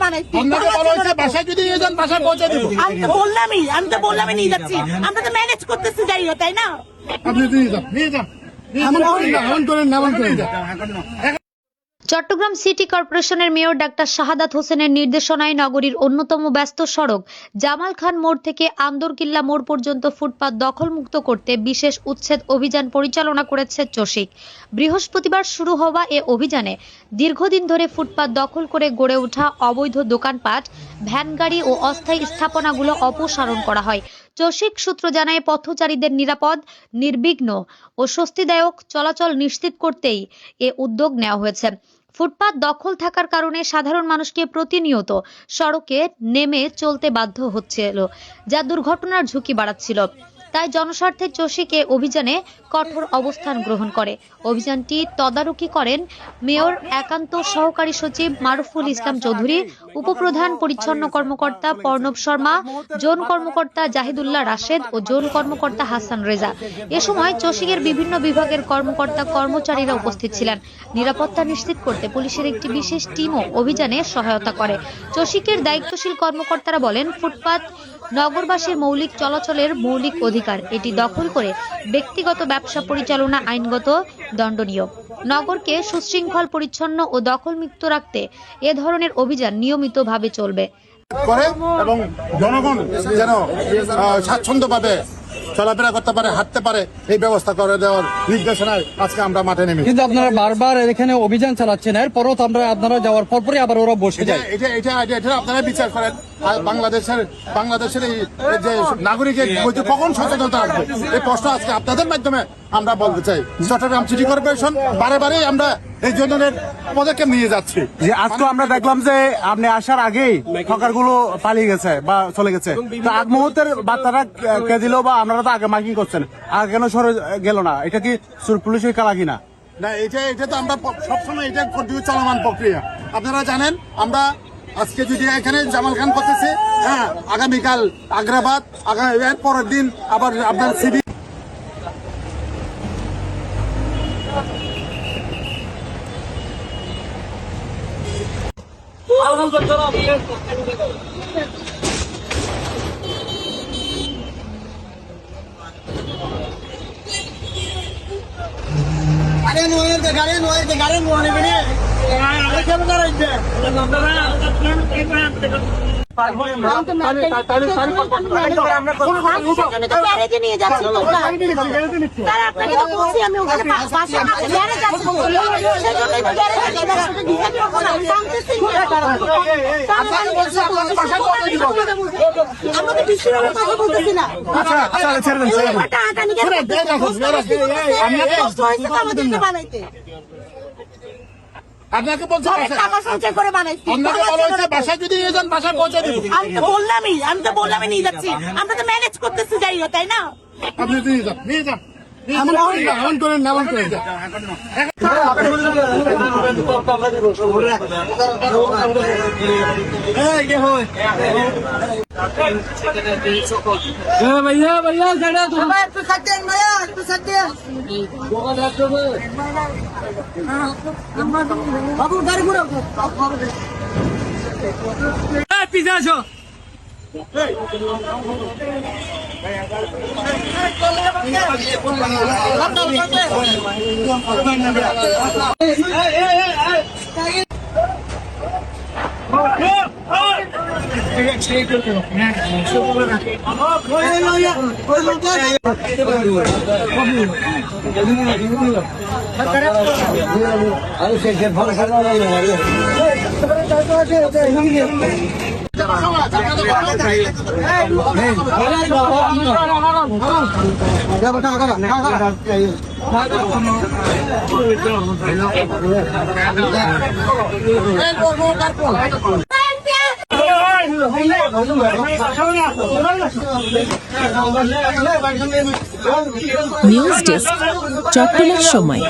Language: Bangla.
বানাইছি। আপনাকে বলা হয়েছে বাসায় যদি নিয়ে যান বাসায় পৌঁছে দিব। আমি তো বললামই নিয়ে যাচ্ছি। আমরা তো ম্যানেজ করতেছি, যাই হোক, তাই না? আপনি নিয়ে যান। এমন করেন না। চট্টগ্রাম সিটি কর্পোরেশনের মেয়র ডাক্তার শাহাদাত হোসেনের নির্দেশনায় নগরীর অন্যতম ব্যস্ত সড়ক জামাল খান মোড় থেকে আন্দরকিল্লা মোড় পর্যন্ত ফুটপাত দখলমুক্ত করতে বিশেষ উচ্ছেদ অভিযান পরিচালনা করেছে চসিক। বৃহস্পতিবার শুরু হওয়া এ অভিযানে দীর্ঘদিন ধরে ফুটপাত দখল করে গড়ে ওঠা অবৈধ দোকানপাট, ভ্যানগাড়ি ও অস্থায়ী স্থাপনাগুলো অপসারণ করা হয়। চসিক সূত্র জানায়, পথচারীদের নিরাপদ, নির্বিঘ্ন ও স্বস্তিদায়ক চলাচল নিশ্চিত করতেই এ উদ্যোগ নেওয়া হয়েছে। ফুটপাত দখল থাকার কারণে সাধারণ মানুষকে প্রতিনিয়ত সড়কে নেমে চলতে বাধ্য হচ্ছিল, যা দুর্ঘটনার ঝুঁকি বাড়াচ্ছিল। তাই জনস্বার্থে চসিক এ অভিযানে কঠোর অবস্থান গ্রহণ করে। অভিযানটি তদারকি করেন মেয়র একান্ত সহকারী সচিব মারুফুল ইসলাম চৌধুরী, উপপ্রধান পরিচ্ছন্ন কর্মকর্তা প্রণব শর্মা, জোন কর্মকর্তা জাহিদুল্লাহ রাশেদ ও জোন কর্মকর্তা হাসান রেজা। এ সময় চসিকের বিভিন্ন বিভাগের কর্মকর্তা কর্মচারীরা উপস্থিত ছিলেন। নিরাপত্তা নিশ্চিত করতে পুলিশের একটি বিশেষ টিমও অভিযানে সহায়তা করে। চসিকের দায়িত্বশীল কর্মকর্তারা বলেন, ফুটপাত নগরবাসীর মৌলিক চলাচলের মৌলিক অধিকার। এটি দখল করে ব্যক্তিগত ব্যবসা পরিচালনা আইনগত দণ্ডনীয়। নগরকে সুশৃঙ্খল, পরিচ্ছন্ন ও দখলমুক্ত রাখতে এ ধরনের অভিযান নিয়মিতভাবে চলবে এবং জনগণ যেন স্বাচ্ছন্দ্যভাবে চলাফেরা করতে পারে, হাঁটতে পারে, এই ব্যবস্থা করে দেওয়ার নির্দেশনায় আজকে আমরা মাঠে নেমে। কিন্তু আপনারা বারবার এখানে অভিযান চালাচ্ছেন, এরপরও তো আপনারা যাওয়ার পরপরই আবার ওরা বসে যায়। এটা আপনারা বিচার করেন। আর বাংলাদেশের এই যে নাগরিকের মধ্যে কখন সচেতনতা আসবে, এই প্রশ্ন আজকে আপনাদের মাধ্যমে আমরা বলতে চাই। চট্টগ্রাম সিটি কর্পোরেশন বারেই আমরা এই জনের পদক্ষেপ নিয়ে যাচ্ছি। যে আজকে আমরা দেখলাম যে আপনি আসার আগেই হকারগুলো পালিয়ে গেছে বা চলে গেছে, তো আগ মুহূর্তের বার্তাটা কে দিল বা আপনারা তো আগে মাইকিং করছেন, আর কেন সরে গেল না? এটা কি পুলিশের কালা কিনা? না, এটা তো আমরা সবসময় এটা চলমান প্রক্রিয়া। আপনারা জানেন, আমরা আজকে যদি এখানে জামাল খান করতেছে, হ্যাঁ, আগামীকাল আগ্রাবাদ, এর পরের দিন আবার আপনার সিবি। আপনাকে বলছি আপনাকে বলা হয়েছে বাসায় যদি নিয়ে যান বাসায় পৌঁছে দিব। আমি তো বললামই নিয়ে যাচ্ছি। আমরা তো ম্যানেজ করতেছি, যাই হোক, তাই না? আপনি নিয়ে যান। এমন করেন না। বাবু গাড়ি ঘুরো। পিছিয়ে আসো। নিউজ ডেস্ক, চট্টগ্রাম সময়।